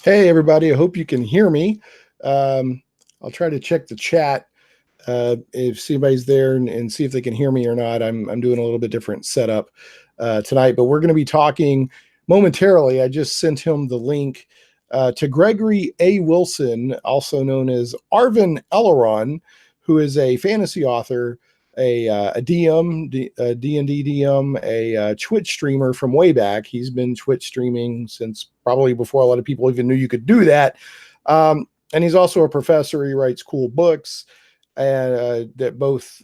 Hey, everybody. I hope you can hear me. I'll try to check the chat if anybody's there and see if they can hear me or not. I'm doing a little bit different setup tonight, but we're going to be talking momentarily. I just sent him the link to Gregory A. Wilson, also known as Arvan Eleron, who is a fantasy author, a DM, a D&D DM, a Twitch streamer from way back. He's been Twitch streaming since probably before a lot of people even knew you could do that. And he's also a professor. He writes cool books, and that both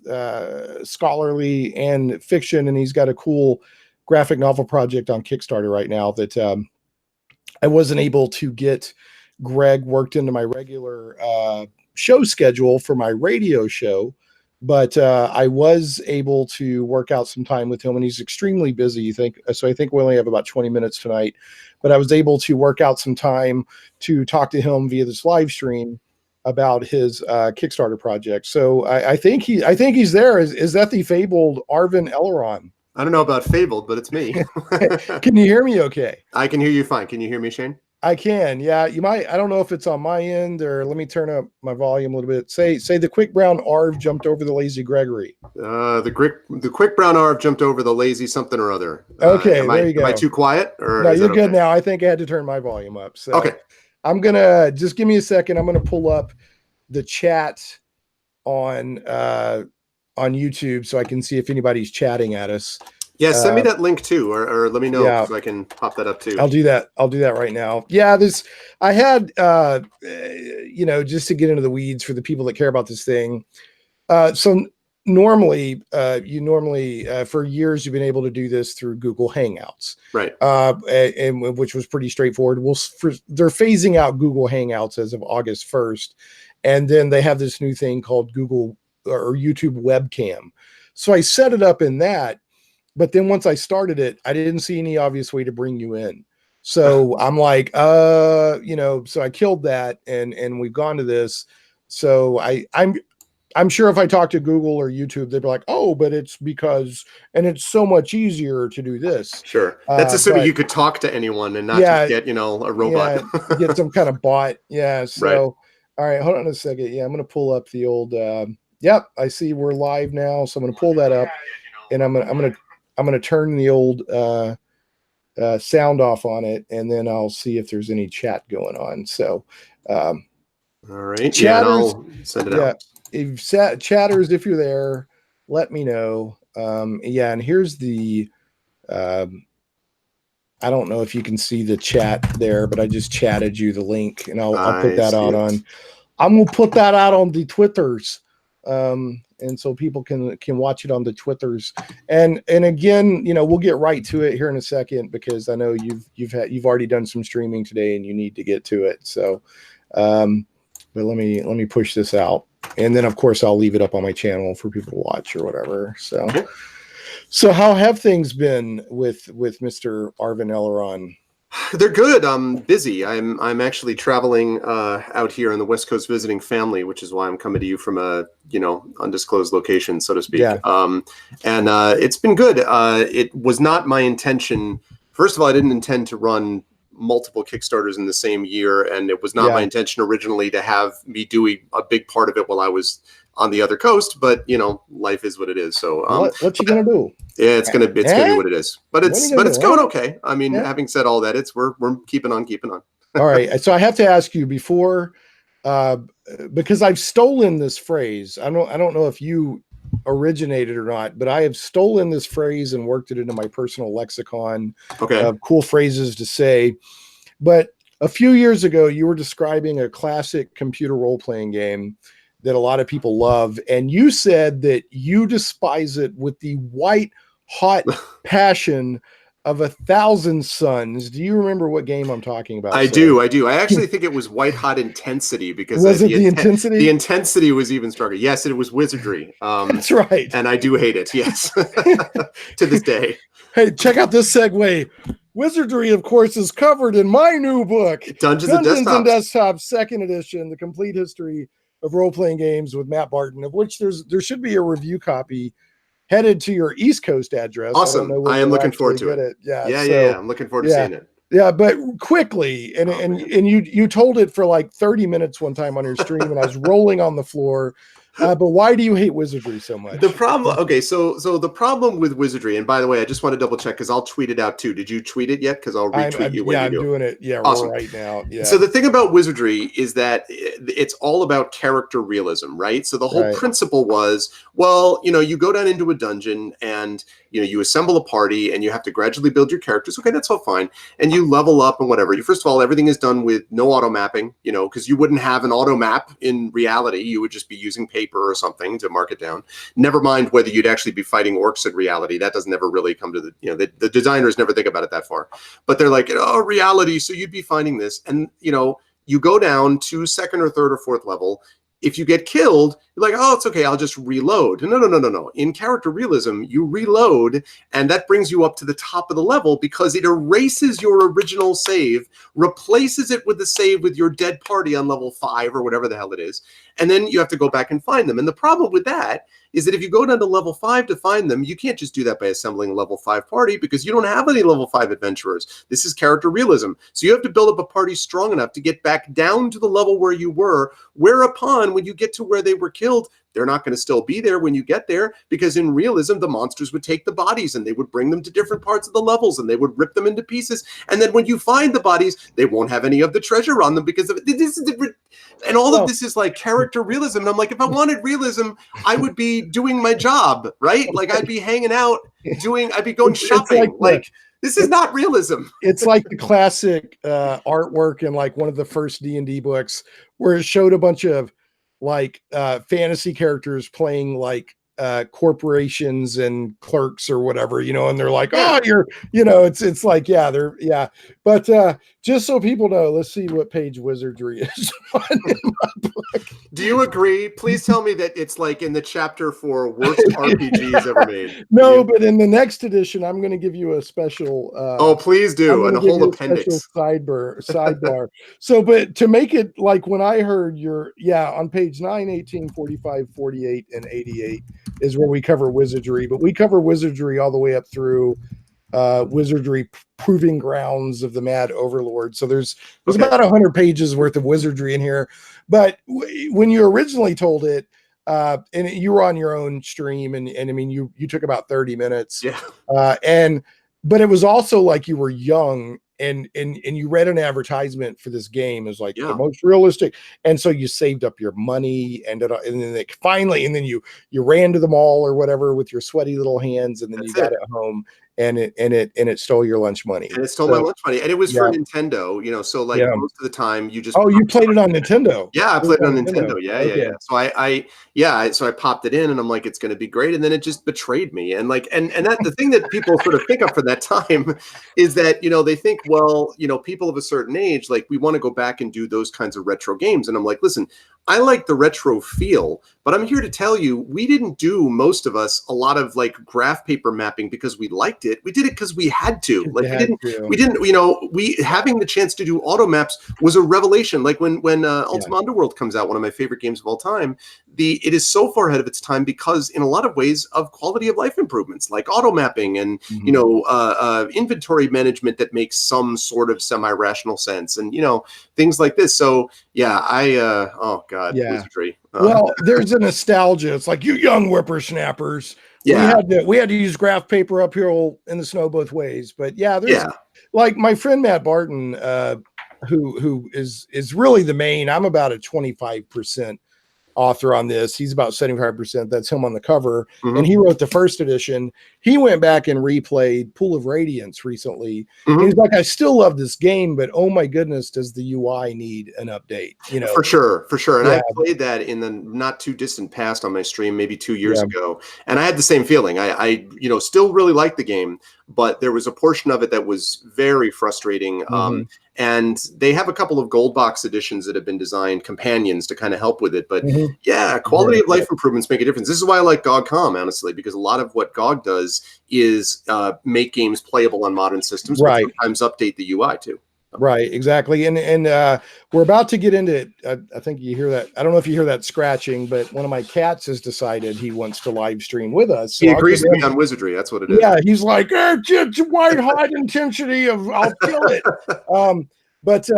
scholarly and fiction. And he's got a cool graphic novel project on Kickstarter right now that I wasn't able to get Greg worked into my regular show schedule for my radio show. But I was able to work out some time with him, and he's extremely busy. So I think we only have about 20 minutes tonight, but I was able to work out some time to talk to him via this live stream about his Kickstarter project. So I think he's there. Is that the fabled Arvan Eleron? I don't know about fabled, but it's me. Can you hear me okay? I can hear you fine. Can you hear me, Shane? I can. Yeah, you might. I don't know if it's on my end, or let me turn up my volume a little bit. Say the quick brown Arv jumped over the lazy Gregory. The quick brown Arv jumped over the lazy something or other. Okay, there you go. Am I too quiet? Or no, you're good now. I think I had to turn my volume up. So okay. I'm gonna just give me a second. I'm gonna pull up the chat on YouTube so I can see if anybody's chatting at us. Yeah, send me that link too, or let me know so I can pop that up too. I'll do that right now. Yeah, I had just to get into the weeds for the people that care about this thing. So normally for years you've been able to do this through Google Hangouts, right? And which was pretty straightforward. They're phasing out Google Hangouts as of August 1st, and then they have this new thing called Google or YouTube Webcam. So I set it up in that. But then once I started it, I didn't see any obvious way to bring you in. So I'm like, so I killed that and we've gone to this. So I'm sure if I talk to Google or YouTube, they'd be like, oh, but it's because, and it's so much easier to do this. Sure. That's assuming you could talk to anyone and not just get, a robot. Get some kind of bot. Yeah. So, right. All right, hold on a second. Yeah. I'm going to pull up the old, yep. I see we're live now. So I'm going to pull that up and I'm going to turn the old sound off on it, and then I'll see if there's any chat going on. So, all right, chatters, I'll send it out. Chatters, if you're there, let me know. And here's the. I don't know if you can see the chat there, but I just chatted you the link, and I'll put that out on. I'm gonna put that out on the Twitters. And so people can watch it on the Twitters, and again, we'll get right to it here in a second because I know you've already done some streaming today and you need to get to it. So, but let me push this out, and then of course I'll leave it up on my channel for people to watch or whatever. So how have things been with Mr. Arvan Eleron? They're good. I'm busy. I'm actually traveling out here on the West Coast visiting family, which is why I'm coming to you from a undisclosed location, so to speak. Yeah. And it's been good. It was not my intention. First of all, I didn't intend to run multiple Kickstarters in the same year, and it was not my intention originally to have me doing a big part of it while I was on the other coast, but life is what it is. So what you gonna do? Yeah, it's gonna be what it is. But it's going okay. I mean, having said all that, we're keeping on. All right. So I have to ask you before, because I've stolen this phrase. I don't know if you originated or not, but I have stolen this phrase and worked it into my personal lexicon of cool phrases to say. But a few years ago, you were describing a classic computer role-playing game that a lot of people love, and you said that you despise it with the white hot passion of 1,000 suns. Do you remember what game I'm talking about? I do. I actually think it was white hot intensity because the intensity? The intensity was even stronger. Yes, it was Wizardry. That's right. And I do hate it. Yes, to this day. Hey, check out this segue. Wizardry, of course, is covered in my new book, Dungeons and Desktops, second edition, the complete history of role-playing games with Matt Barton, of which there should be a review copy headed to your East Coast address. Awesome. I am looking forward to it. Yeah. I'm looking forward to seeing it. Yeah, but quickly, and you told it for like 30 minutes one time on your stream, and I was rolling on the floor. But why do you hate Wizardry so much? The problem, okay, so the problem with Wizardry, and by the way, I just want to double check because I'll tweet it out too. Did you tweet it yet? Because I'll retweet you when you do. I'm doing it. Yeah, awesome. Right now. Yeah. So the thing about Wizardry is that it's all about character realism, right? So the whole principle was, well, you go down into a dungeon and you assemble a party and you have to gradually build your characters. Okay, that's all fine. And you level up and whatever. First of all, everything is done with no auto mapping, because you wouldn't have an auto map in reality. You would just be using paper or something to mark it down. Never mind whether you'd actually be fighting orcs in reality. That doesn't ever really come to the designers never think about it that far. But they're like, reality. So you'd be finding this. And, you go down to second or third or fourth level. If you get killed, you're like, oh, it's okay, I'll just reload. No. In character realism, you reload, and that brings you up to the top of the level because it erases your original save, replaces it with the save with your dead party on level 5 or whatever the hell it is, and then you have to go back and find them. And the problem with that is that if you go down to level 5 to find them, you can't just do that by assembling a level 5 party because you don't have any level 5 adventurers. This is character realism. So you have to build up a party strong enough to get back down to the level where you were, whereupon when you get to where they were killed, they're not going to still be there when you get there because in realism, the monsters would take the bodies and they would bring them to different parts of the levels and they would rip them into pieces. And then when you find the bodies, they won't have any of the treasure on them because of this. And all of this is like character realism. And I'm like, if I wanted realism, I would be doing my job, right? Like I'd be hanging out, I'd be going shopping. Like this is not realism. It's like the classic artwork in like one of the first D&D books where it showed a bunch of like fantasy characters playing like corporations and clerks or whatever, and they're like, oh, you're, it's like, but just so people know, let's see what page Wizardry is on in my book. Do you agree? Please tell me that it's like in the chapter for worst RPGs ever made. No, but in the next edition, I'm going to give you a special. Oh, please do, and a whole appendix. Sidebar. So, but to make it like when I heard on page 9, 18, 45, 48, and 88 is where we cover Wizardry, but we cover Wizardry all the way up through Wizardry Proving Grounds of the Mad Overlord. So there's about 100 pages worth of Wizardry in here. But when you originally told it, and you were on your own stream, and I mean you took about 30 minutes. Yeah. But it was also like you were young and you read an advertisement for this game as like the most realistic, and so you saved up your money and then you ran to the mall or whatever with your sweaty little hands, and then you got it home. And it stole your lunch money. And it stole my lunch money. And it was for Nintendo, so like most of the time you just you played it on Nintendo. Yeah, I played it on Nintendo. Yeah. So I popped it in and I'm like, it's gonna be great. And then it just betrayed me. And like and that the thing that people sort of think of for that time is that, they think, well, people of a certain age, like we want to go back and do those kinds of retro games. And I'm like, listen, I like the retro feel, but I'm here to tell you, we didn't do, most of us, a lot of like graph paper mapping because we liked it. We did it because we had to. Like we didn't, having the chance to do auto maps was a revelation. Like when Ultima Underworld comes out, one of my favorite games of all time, it is so far ahead of its time because in a lot of ways of quality of life improvements, like auto mapping and, inventory management that makes some sort of semi-rational sense and, things like this. So Wizardry. Well, there's a nostalgia. It's like, you young whippersnappers. Yeah. We had to use graph paper uphill in the snow both ways. But there's like my friend Matt Barton, who is really the main. I'm about a 25% author on this. He's about 75%. That's him on the cover. Mm-hmm. And he wrote the first edition. He went back and replayed Pool of Radiance recently. Mm-hmm. He's like, I still love this game, but oh my goodness, does the UI need an update? For sure. And I played that in the not too distant past on my stream, maybe 2 years ago. And I had the same feeling. I still really liked the game, but there was a portion of it that was very frustrating. Mm-hmm. And they have a couple of gold box editions that have been designed, companions, to kind of help with it. But quality of life improvements make a difference. This is why I like GOG.com, honestly, because a lot of what GOG does is make games playable on modern systems, but sometimes update the UI too. Right, exactly. And we're about to get into it. I think you hear that. I don't know if you hear that scratching, but one of my cats has decided he wants to live stream with us. So He I'll agrees give with me him, on Wizardry. That's what it is. yeah, he's like, it's white hot intensity of I'll kill it. But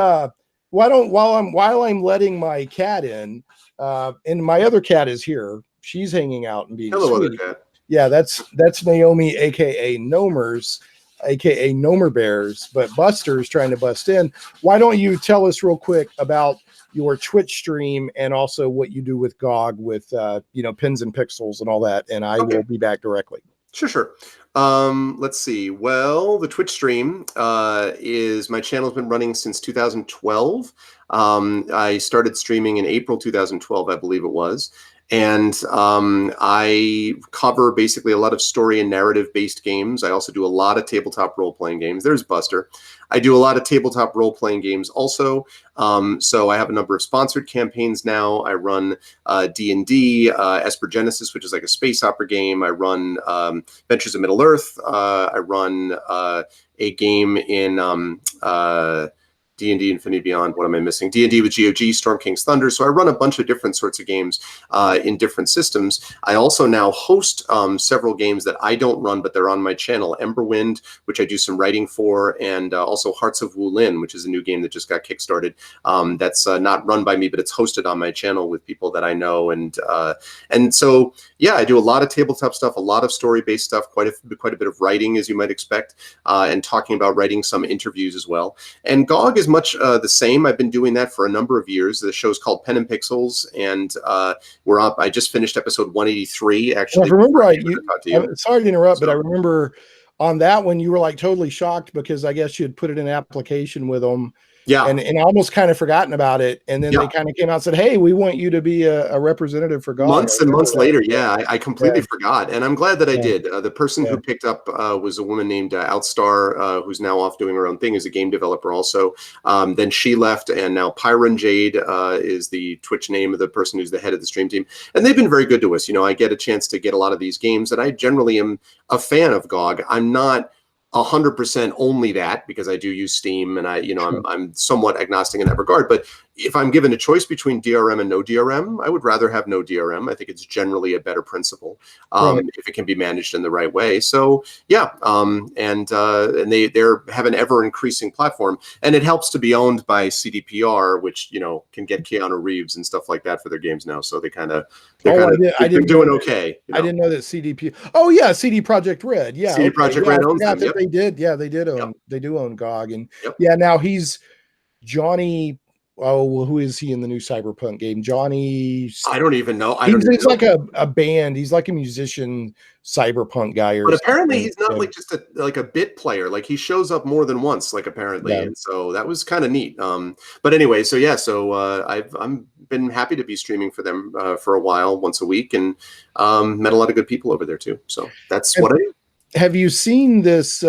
while I'm letting my cat in, and my other cat is here. She's hanging out and being Hello, other sweet. cat. Yeah, that's Naomi, aka Nomers, aka Nomer Bears, but Buster's trying to bust in. Why don't you tell us real quick about your Twitch stream and also what you do with GOG with pins and pixels and all that, and I will be back directly. Sure. Let's see. Well, the Twitch stream is my channel has been running since 2012. I started streaming in April 2012, I believe it was. And I cover basically a lot of story and narrative based games. I also do a lot of tabletop role playing games. There's Buster. I do a lot of tabletop role playing games also. So I have a number of sponsored campaigns now. I run D&D, Esper Genesis, which is like a space opera game. I run Ventures of Middle Earth. I run a game in D&D Infinity Beyond. What am I missing? D&D with GOG, Storm King's Thunder. So I run a bunch of different sorts of games in different systems. I also now host several games that I don't run, but they're on my channel. Emberwind, which I do some writing for, and also Hearts of Wulin, which is a new game that just got kickstarted. That's not run by me, but it's hosted on my channel with people that I know. And so, yeah, I do a lot of tabletop stuff, a lot of story-based stuff, quite a bit of writing, as you might expect, and talking about writing some interviews as well. And GOG is much the same. I've been doing that for a number of years. The show's called Pen and Pixels, and we're up. I just finished episode 183. Actually, well, I remember sorry to interrupt, but I remember on that one you were like totally shocked because I guess you had put it in application with them. Yeah. And almost kind of forgotten about it. And then they kind of came out and said, hey, we want you to be a representative for GOG. Months and months later. Yeah, I completely forgot. And I'm glad that I did. The person who picked up was a woman named Outstar, who's now off doing her own thing as a game developer also. Then she left, and now Pyron Jade is the Twitch name of the person who's the head of the stream team. And they've been very good to us. You know, I get a chance to get a lot of these games, and I generally am a fan of GOG. I'm not 100% only that, because I do use Steam, and I'm somewhat agnostic in that regard. But if I'm given a choice between DRM and no DRM, I would rather have no DRM. I think it's generally a better principle if it can be managed in the right way. So yeah, and they have an ever increasing platform, and it helps to be owned by CDPR, which can get Keanu Reeves and stuff like that for their games now. So they're doing okay. I didn't know that CDP. Oh yeah, CD Projekt Red. Yeah, CD Projekt Red owns them. They did. Yeah, they did own. They do own GOG, and yeah, now he's Johnny. Oh, well, who is he in the new Cyberpunk game? Johnny. I don't even know. He's like a band. He's like a musician, Cyberpunk guy. But apparently he's not like just a bit player. Like he shows up more than once, like apparently. And so that was kind of neat. But anyway, so yeah, I'm been happy to be streaming for them for a while, once a week, and met a lot of good people over there too. So that's what I do. Have you seen this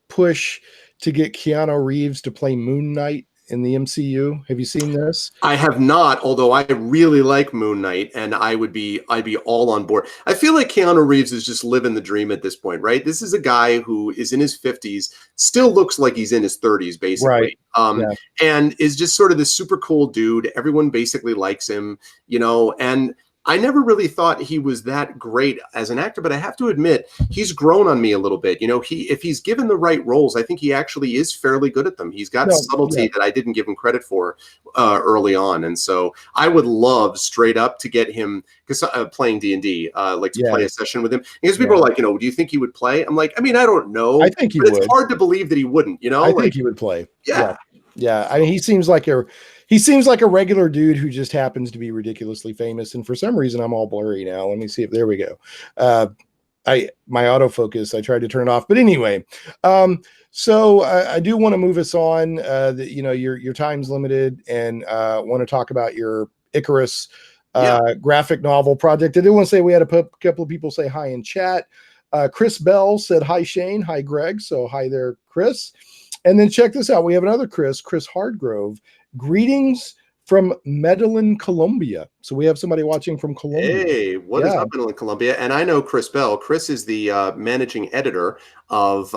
push to get Keanu Reeves to play Moon Knight in the MCU? Have you seen this? I have not, although I really like Moon Knight, and I'd be all on board. I feel like Keanu Reeves is just living the dream at this point, right? This is a guy who is in his 50s, still looks like he's in his 30s, basically. Right. And is just sort of this super cool dude. Everyone basically likes him, and I never really thought he was that great as an actor, but I have to admit, he's grown on me a little bit. If he's given the right roles, I think he actually is fairly good at them. He's got subtlety that I didn't give him credit for early on. And so I would love straight up to get him, because playing D&D, play a session with him. Because people are like, do you think he would play? I'm like, I mean, I don't know. I think he would. It's hard to believe that he wouldn't, I think he would play. Yeah. I mean, he seems like a regular dude who just happens to be ridiculously famous. And for some reason, I'm all blurry now. Let me see if there we go. My autofocus, I tried to turn it off, but anyway. So I do want to move us on. Your time's limited, and want to talk about your Icarus graphic novel project. I did want to say we had a couple of people say hi in chat. Chris Bell said hi, Shane. Hi, Greg. So hi there, Chris. And then check this out. We have another Chris Hardgrove. Greetings from Medellin, Colombia. So we have somebody watching from Colombia. Hey, what is up in Colombia? And I know Chris Bell. Chris is the managing editor of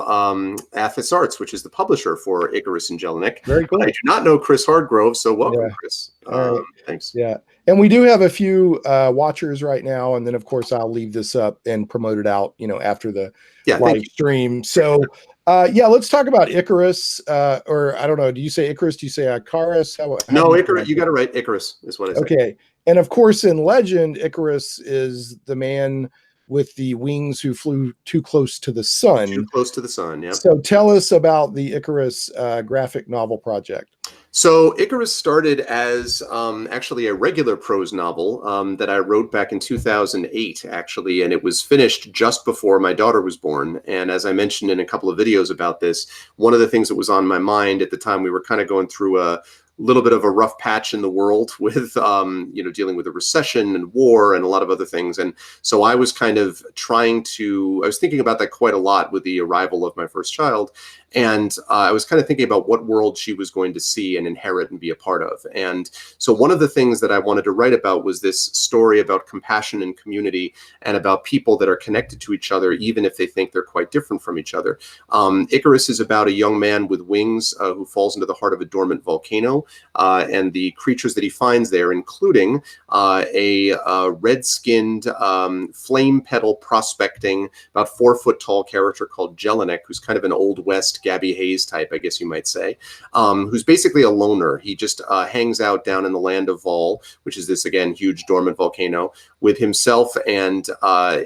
Athos Arts, which is the publisher for Icarus and Jellinek. Very cool. But I do not know Chris Hardgrove, so welcome, Chris. All right. Thanks. Yeah. And we do have a few watchers right now. And then, of course, I'll leave this up and promote it out, after the live stream. So, let's talk about Icarus. Or I don't know. Do you say Icarus? Do you say Icarus? No, Icarus. You got it right. Icarus is what I say. Okay. And of course, in legend, Icarus is the man with the wings who flew too close to the sun. Too close to the sun, yeah. So tell us about the Icarus graphic novel project. So Icarus started as actually a regular prose novel that I wrote back in 2008, actually, and it was finished just before my daughter was born. And as I mentioned in a couple of videos about this, one of the things that was on my mind at the time, we were kind of going through a little bit of a rough patch in the world with, dealing with a recession and war and a lot of other things. And so I was kind of I was thinking about that quite a lot with the arrival of my first child. And I was kind of thinking about what world she was going to see and inherit and be a part of. And so one of the things that I wanted to write about was this story about compassion and community and about people that are connected to each other, even if they think they're quite different from each other. Icarus is about a young man with wings who falls into the heart of a dormant volcano, and the creatures that he finds there, including a red-skinned, flame petal prospecting, about 4 foot tall character called Jellinek, who's kind of an Old West Gabby Hayes type, I guess you might say, who's basically a loner. He just hangs out down in the land of Vol, which is this, again, huge dormant volcano, with himself and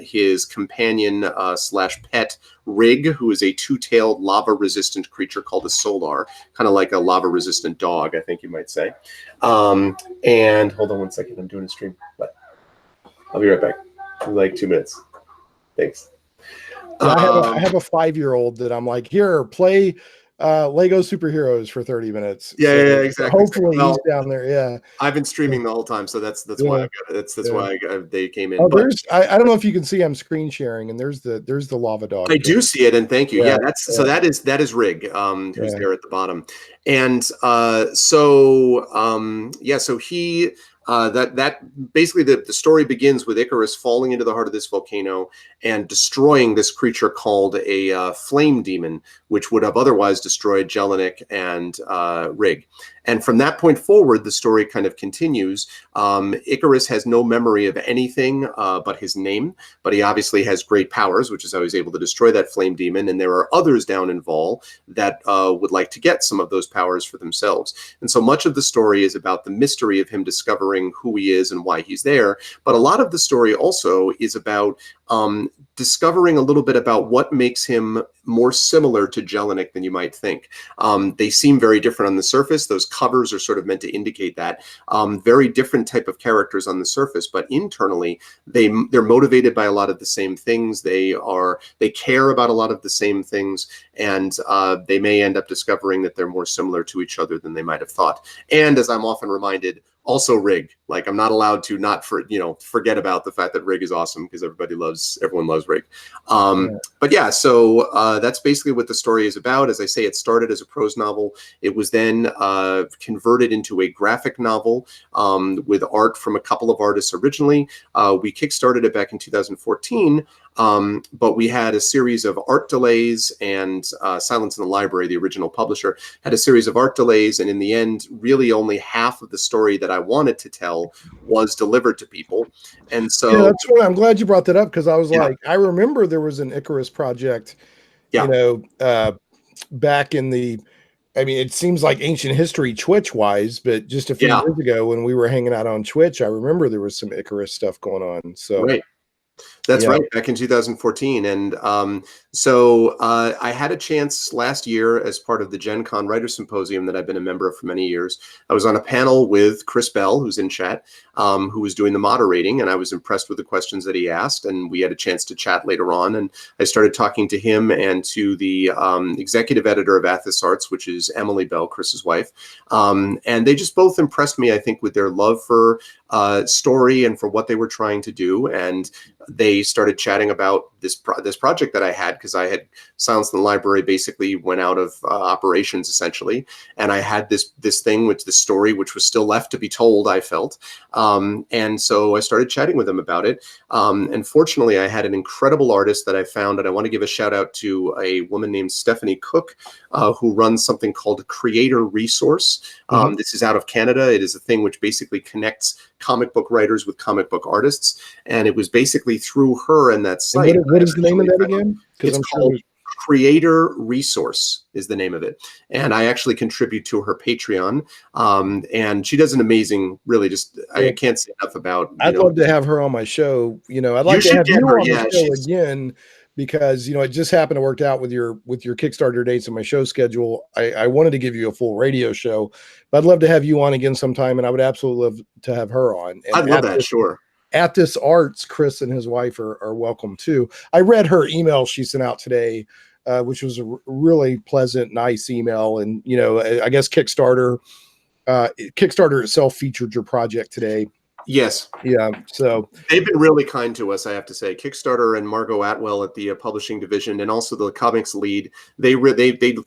his companion slash pet, Rig, who is a two-tailed lava-resistant creature called a solar, kind of like a lava-resistant dog, I think you might say. And hold on one second, I'm doing a stream, but I'll be right back in like 2 minutes. Thanks. I have a 5-year-old that I'm like, here, play Lego superheroes for 30 minutes. Yeah, so exactly. Hopefully he's down there. Yeah. I've been streaming the whole time, so that's why why they came in. Oh, I don't know if you can see I'm screen sharing, and the's the lava dog. I do see it, and thank you. Yeah, so that is Rig, who's there at the bottom. And so he that basically the story begins with Icarus falling into the heart of this volcano and destroying this creature called a flame demon, which would have otherwise destroyed Jellinek and Rig. And from that point forward, the story kind of continues. Icarus has no memory of anything but his name, but he obviously has great powers, which is how he's able to destroy that flame demon. And there are others down in Vol that would like to get some of those powers for themselves. And so much of the story is about the mystery of him discovering who he is and why he's there. But a lot of the story also is about discovering a little bit about what makes him more similar to Jellinek than you might think. They seem very different on the surface. Those covers are sort of meant to indicate that. Very different type of characters on the surface, but internally they're motivated by a lot of the same things. They care about a lot of the same things, and they may end up discovering that they're more similar to each other than they might have thought. And as I'm often reminded, also Rig. Like, I'm not allowed to forget about the fact that Rig is awesome, because everyone loves Rig. But yeah, so that's basically what the story is about. As I say, it started as a prose novel. It was then converted into a graphic novel with art from a couple of artists originally. We kickstarted it back in 2014. But we had a series of art delays, and Silence in the Library, the original publisher, had a series of art delays, and in the end, really only half of the story that I wanted to tell was delivered to people. And so that's why I'm glad you brought that up, because I was like, I remember there was an Icarus project, back in the, I mean, it seems like ancient history Twitch wise, but just a few years ago when we were hanging out on Twitch, I remember there was some Icarus stuff going on. So right. That's right, back in 2014. And so I had a chance last year as part of the Gen Con Writer Symposium that I've been a member of for many years. I was on a panel with Chris Bell, who's in chat, who was doing the moderating, and I was impressed with the questions that he asked, and we had a chance to chat later on. And I started talking to him and to the executive editor of Athos Arts, which is Emily Bell, Chris's wife. And they just both impressed me, I think, with their love for story and for what they were trying to do. And they started chatting about this project that I had, because I had Silence in the Library basically went out of operations essentially, and I had this thing, which the story, which was still left to be told, I felt, and so I started chatting with him about it. And fortunately, I had an incredible artist that I found, and I want to give a shout out to a woman named Stephanie Cook, who runs something called Creator Resource. This is out of Canada. It is a thing which basically connects comic book writers with comic book artists, and it was basically through her and that site. And what is the name of that again? It's called Creator Resource is the name of it, and I actually contribute to her Patreon, and she does an amazing, really just, I can't say enough about. I'd love to have her on my show. I'd like to have you on the show again, because it just happened to work out with your Kickstarter dates and my show schedule. I wanted to give you a full radio show, but I'd love to have you on again sometime, and I would absolutely love to have her on. And I'd love that, sure. At This Arts, Chris and his wife are welcome too. I read her email she sent out today, which was a really pleasant, nice email. And, I guess Kickstarter itself featured your project today. Yes. Yeah. So they've been really kind to us, I have to say. Kickstarter and Margot Atwell at the publishing division, and also the comics lead, they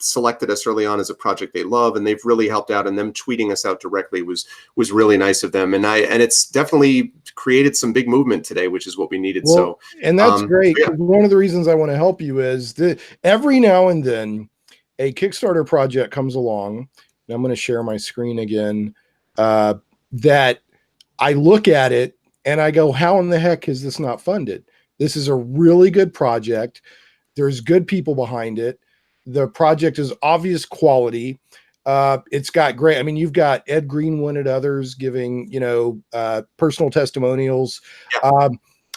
selected us early on as a project they love, and they've really helped out. And them tweeting us out directly was really nice of them. And it's definitely created some big movement today, which is what we needed. Well, and that's great. Yeah. One of the reasons I want to help you is that every now and then a Kickstarter project comes along, and I'm going to share my screen again, that I look at it and I go, how in the heck is this not funded? This is a really good project. There's good people behind it. The project is obvious quality. It's got great, you've got Ed Greenwood and others giving, personal testimonials. Yeah.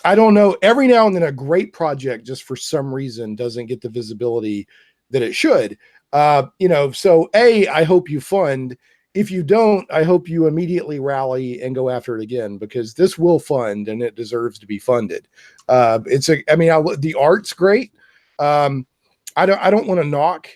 I don't know. Every now and then a great project just for some reason doesn't get the visibility that it should. So I hope you fund. If you don't, I hope you immediately rally and go after it again, because this will fund and it deserves to be funded. The art's great. I don't want to knock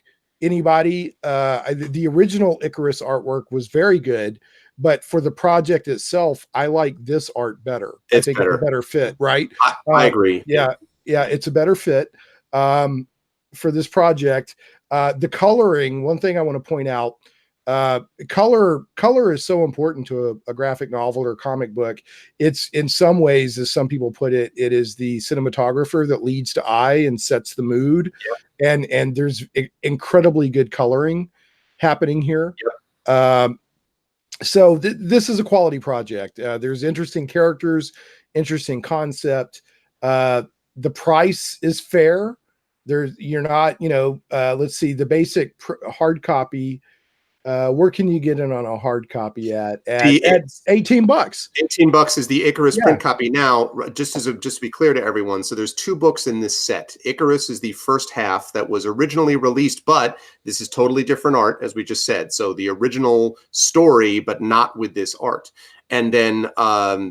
anybody. The original Icarus artwork was very good, but for the project itself, I like this art better. I think it's a better fit, right? I agree. Yeah, it's a better fit for this project. The coloring, one thing I want to point out, color is so important to a graphic novel or comic book. It's, in some ways, as some people put it, it is the cinematographer that leads to eye and sets the mood. Yeah. And there's incredibly good coloring happening here. Yeah. So this is a quality project. There's interesting characters, interesting concept. The price is fair. You're not, let's see, the basic hard copy. Where can you get it on a hard copy at $18? $18 is the Icarus print copy. Now, just to be clear to everyone, so there's 2 books in this set. Icarus is the first half that was originally released, but this is totally different art, as we just said. So the original story, but not with this art. And then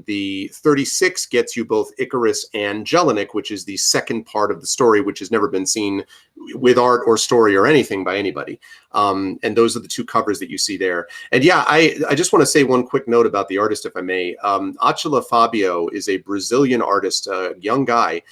the 36 gets you both Icarus and Jellinek, which is the second part of the story, which has never been seen with art or story or anything by anybody. And those are the 2 covers that you see there. And yeah, I just want to say one quick note about the artist, if I may. Attila Fabio is a Brazilian artist, a young guy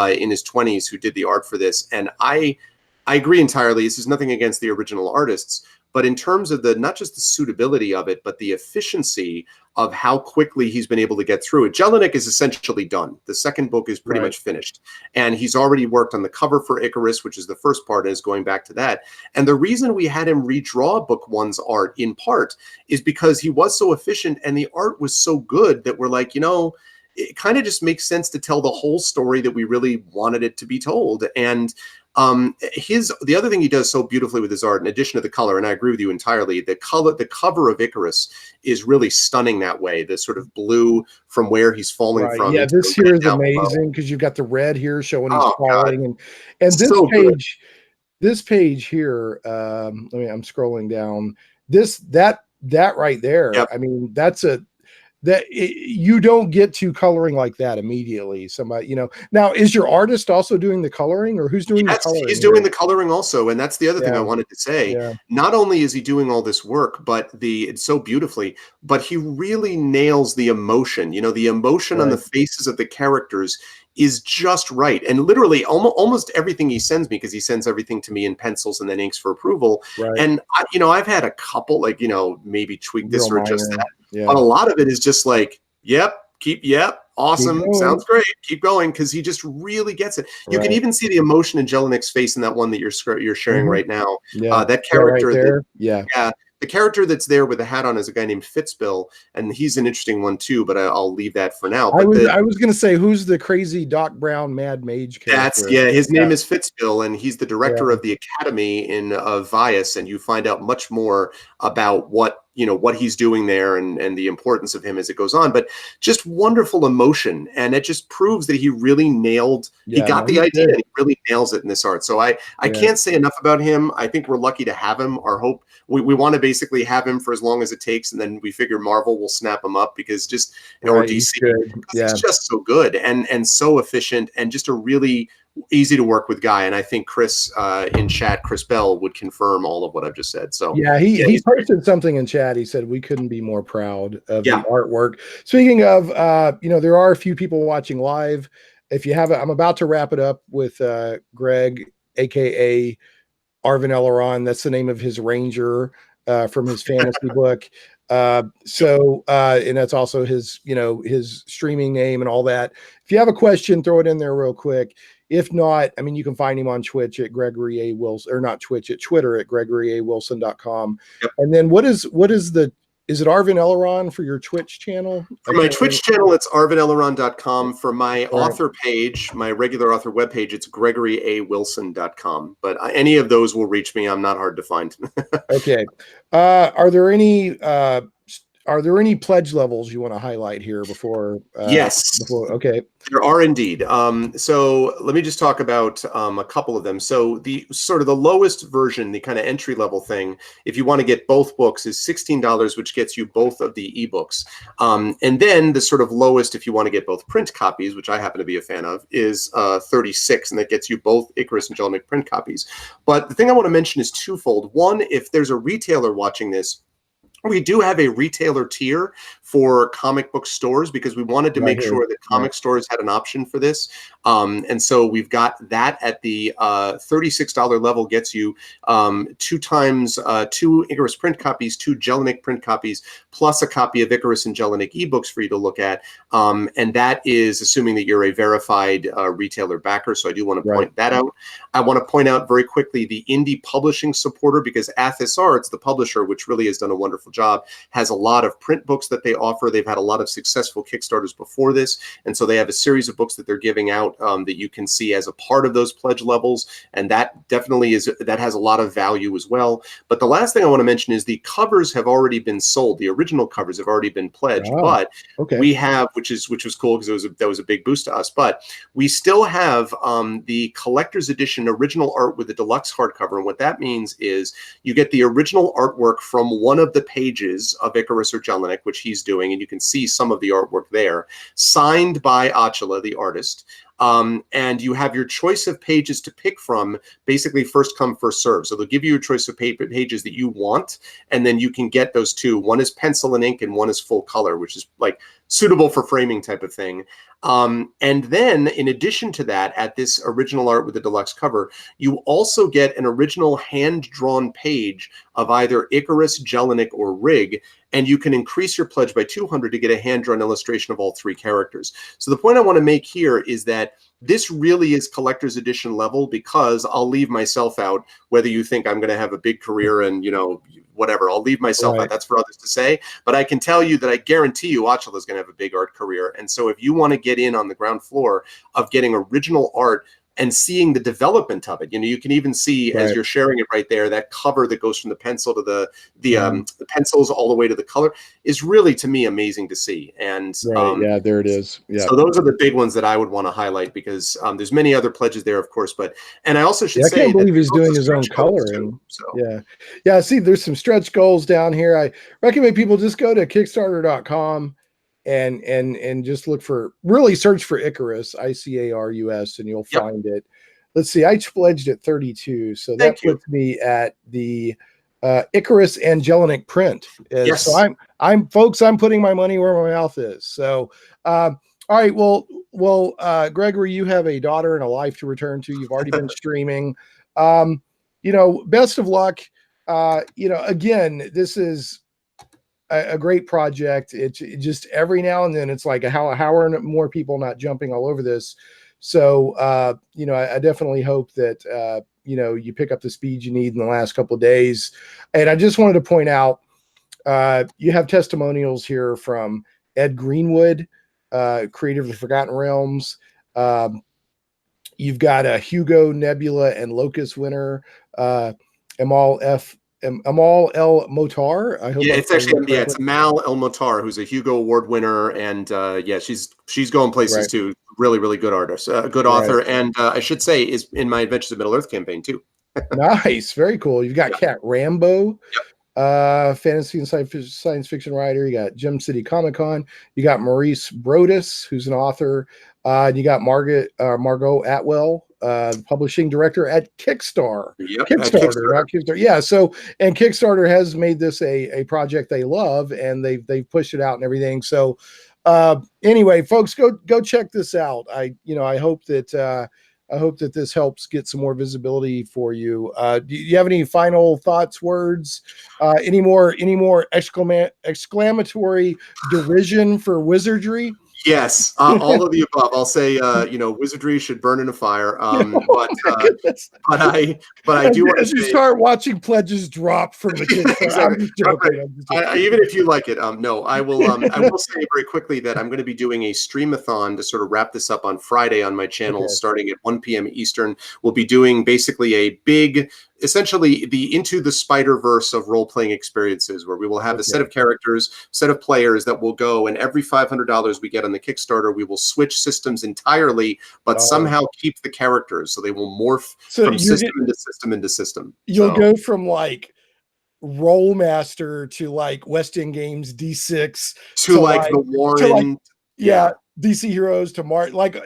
in his 20s who did the art for this. And I agree entirely. This is nothing against the original artists, but in terms of not just the suitability of it, but the efficiency of how quickly he's been able to get through it. Jellinek is essentially done. The second book is pretty much finished. And he's already worked on the cover for Icarus, which is the first part, and is going back to that. And the reason we had him redraw book 1's art, in part, is because he was so efficient and the art was so good that we're like, it kind of just makes sense to tell the whole story that we really wanted it to be told. And the other thing he does so beautifully with his art, in addition to the color, and I agree with you entirely, the cover of Icarus is really stunning that way. The sort of blue from where he's falling from. Yeah, this here is amazing because you've got the red here showing he's falling, and this so page, good. This page here. I'm scrolling down. That right there. Yep. That's you don't get to coloring like that immediately. Somebody, now is your artist also doing the coloring, or who's doing the coloring? He's doing the coloring also. And that's the other thing I wanted to say. Yeah. Not only is he doing all this work, but it's so beautifully, but he really nails the emotion, the emotion on the faces of the characters is just right. And literally almost everything he sends me, because he sends everything to me in pencils and then inks for approval. Right. And I've had a couple, like, maybe tweak this or just that. Yeah. But a lot of it is just like, awesome, sounds great, keep going, because he just really gets it. You can even see the emotion in Jellinek's face in that one that you're sharing right now. Yeah. That character, right there. the character that's there with the hat on is a guy named Fitzbill, and he's an interesting one too, but I'll leave that for now. But I was going to say, who's the crazy Doc Brown Mad Mage character? His name is Fitzbill, and he's the director of the Academy in Vias, and you find out much more about what he's doing there and the importance of him as it goes on. But just wonderful emotion, and it just proves that he really nailed. He got the idea, and he really nails it in this art. So I can't say enough about him. I think we're lucky to have him. Our hope, we want to basically have him for as long as it takes, and then we figure Marvel will snap him up, because or DC, he's just so good and so efficient, and just a really easy to work with guy. And I think Chris in chat, Chris Bell, would confirm all of what I've just said. So he posted something in chat. He said we couldn't be more proud of the artwork. Speaking of, there are a few people watching live. If you haven't, I'm about to wrap it up with Greg, AKA Arvan Eleron. That's the name of his ranger from his fantasy book. And that's also his, his streaming name and all that. If you have a question, throw it in there real quick. If not, I mean, you can find him on Twitch at Gregory A. Wilson, or not Twitch, at Twitter at GregoryAWilson.com. And then is it Arvan Eleron for your Twitch channel? For my Twitch channel, it's arvaneleron.com. For my author page, my regular author webpage, it's GregoryAWilson.com. But any of those will reach me. I'm not hard to find. Okay. Are there any pledge levels you want to highlight here before? Yes. Okay. There are indeed. So let me just talk about a couple of them. So the sort of the lowest version, the kind of entry level thing, if you want to get both books, is $16, which gets you both of the ebooks. And then the sort of lowest, if you want to get both print copies, which I happen to be a fan of, is $36, and that gets you both Icarus and Jellinek print copies. But the thing I want to mention is twofold. One, if there's a retailer watching this, we do have a retailer tier for comic book stores, because we wanted to make sure that comic stores had an option for this. And so we've got that at the $36 level, gets you 2 times 2 Icarus print copies, 2 Jellinek print copies, plus a copy of Icarus and Jellinek ebooks for you to look at. And that is assuming that you're a verified retailer backer. So I do want to point that out. I want to point out very quickly the indie publishing supporter, because Athos Arts, the publisher, which really has done a wonderful job, has a lot of print books that they offer. They've had a lot of successful Kickstarters before this, and so they have a series of books that they're giving out that you can see as a part of those pledge levels, and that definitely has a lot of value as well. But the last thing I want to mention is the covers have already been sold. The original covers have already been pledged, but we have, which was cool, because that was a big boost to us. But we still have the collector's edition original art with the deluxe hardcover, and what that means is you get the original artwork from one of the pages of Icarus or Jellinek, which he's doing, and you can see some of the artwork there, signed by Achala, the artist. And you have your choice of pages to pick from, basically first come, first serve. So they'll give you a choice of pages that you want, and then you can get those two. One is pencil and ink, and one is full color, which is like suitable for framing type of thing. And then in addition to that, at this original art with the deluxe cover, you also get an original hand-drawn page of either Icarus, Jellinek, or Rig, and you can increase your pledge by 200 to get a hand-drawn illustration of all 3 characters. So the point I want to make here is that this really is collector's edition level, because I'll leave myself out, whether you think I'm going to have a big career and, whatever, I'll leave myself out. That's for others to say. But I can tell you that I guarantee you Achala is going to have a big art career. And so if you want to get in on the ground floor of getting original art and seeing the development of it, you can even see as you're sharing it right there, that cover that goes from the pencil to the pencils all the way to the color is really, to me, amazing to see. And there it is. So those are the big ones that I would want to highlight, because there's many other pledges there, of course. And I also should say, I can't believe he's doing his own coloring. So. See, there's some stretch goals down here. I recommend people just go to Kickstarter.com. And just search for Icarus, Icarus, and you'll find it. Let's see, I pledged at 32, so that puts me at the Icarus and Jellinek print. So I'm putting my money where my mouth is. So all right, well, Gregory, you have a daughter and a life to return to. You've already been streaming. Best of luck. Again, this is a great project. It's just every now and then it's like how are more people not jumping all over this? So, I definitely hope that, you pick up the speed you need in the last couple of days. And I just wanted to point out, you have testimonials here from Ed Greenwood, creator of the Forgotten Realms. You've got a Hugo, Nebula, and Locust winner, Amal El Motar. I hope it's actually it's Amal El Motar, who's a Hugo Award winner, and she's going places too. Really, really good artist, good author, and I should say is in my Adventures of Middle Earth campaign too. Nice, very cool. You've got Cat Rambo. Fantasy and science fiction writer. You got Gem City Comic Con. You got Maurice Brodus, who's an author. You got Margot Atwell, publishing director at Kickstarter. Kickstarter, not Kickstarter. Yeah. So, and Kickstarter has made this a project they love, and they've pushed it out and everything. So, anyway, folks, go check this out. I hope that this helps get some more visibility for you. Do you have any final thoughts, words? Any more exclamatory derision for Wizardry? Yes, all of the above. I'll say, Wizardry should burn in a fire. But I do want to say, start watching pledges drop from the kids. Exactly. Even if you like it, no, I will. I will say very quickly that I'm going to be doing a streamathon to sort of wrap this up on Friday on my channel, starting at 1 p.m. Eastern. We'll be doing basically a big, essentially the Into the Spider-Verse of role-playing experiences, where we will have a set of characters, set of players that will go, and every $500 we get on the Kickstarter, we will switch systems entirely, but somehow keep the characters, so they will morph from system into system into system. You'll go from like Rollmaster to like West End Games D6 to like the Warren. DC Heroes to Mark, like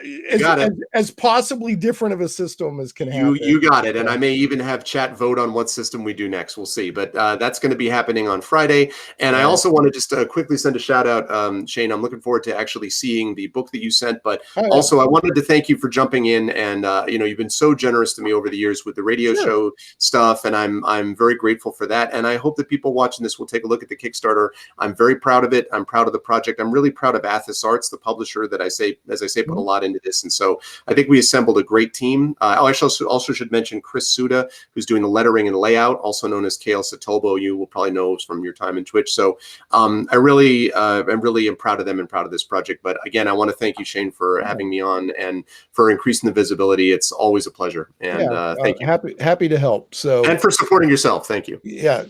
as possibly different of a system as can happen. You got it. And I may even have chat vote on what system we do next. We'll see. But that's going to be happening on Friday. And I also want to just quickly send a shout out, Shane. I'm looking forward to actually seeing the book that you sent. But also, I wanted to thank you for jumping in. And you've been so generous to me over the years with the radio show stuff, and I'm very grateful for that. And I hope that people watching this will take a look at the Kickstarter. I'm very proud of it. I'm proud of the project. I'm really proud of Athos Arts, the publisher that as I say, put a lot into this. And so I think we assembled a great team. I also should mention Chris Suda, who's doing the lettering and layout, also known as KL Satobo. You will probably know from your time in Twitch. So I'm really proud of them and proud of this project. But again, I want to thank you, Shane, for having me on and for increasing the visibility. It's always a pleasure. And thank you. Happy to help. So, and for supporting yourself. Thank you. Yeah.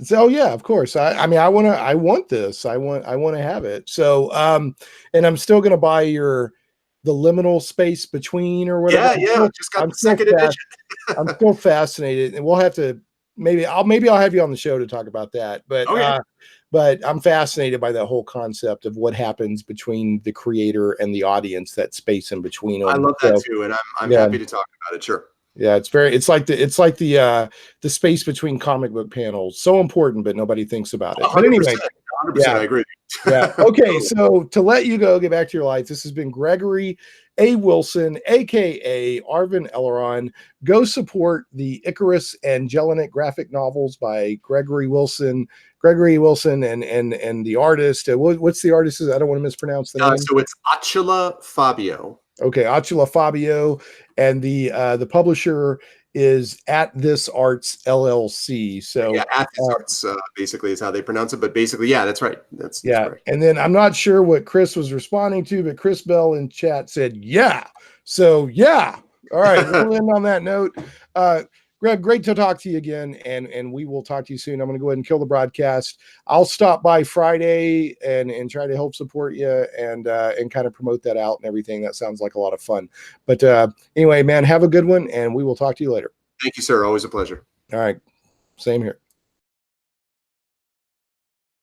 So of course. I want this. I want to have it. So, and I'm still going to buy the liminal space between or whatever. Yeah. Just got the second edition. I'm still fascinated, and we'll have to maybe I'll have you on the show to talk about that. But but I'm fascinated by that whole concept of what happens between the creator and the audience, that space in between them. I love that too, and I'm happy to talk about it. Sure. Yeah, it's like the space between comic book panels. So important, but nobody thinks about it. But anyway, 100%, I agree. Yeah. Okay. So to let you go, get back to your life. This has been Gregory A. Wilson, AKA Arvan Eleron. Go support the Icarus and Jellinek graphic novels by Gregory Wilson, and the artist. What's the artist? I don't want to mispronounce the name. So it's Attila Fabio. Okay, Attila Fabio, and the publisher is At This Arts LLC. So At This Arts basically is how they pronounce it. But basically, that's right. That's correct. And then I'm not sure what Chris was responding to, but Chris Bell in chat said, yeah. So all right, we'll end on that note. Greg, great to talk to you again, and we will talk to you soon. I'm going to go ahead and kill the broadcast. I'll stop by Friday and try to help support you and kind of promote that out and everything. That sounds like a lot of fun. But anyway, man, have a good one, and we will talk to you later. Thank you, sir. Always a pleasure. All right. Same here.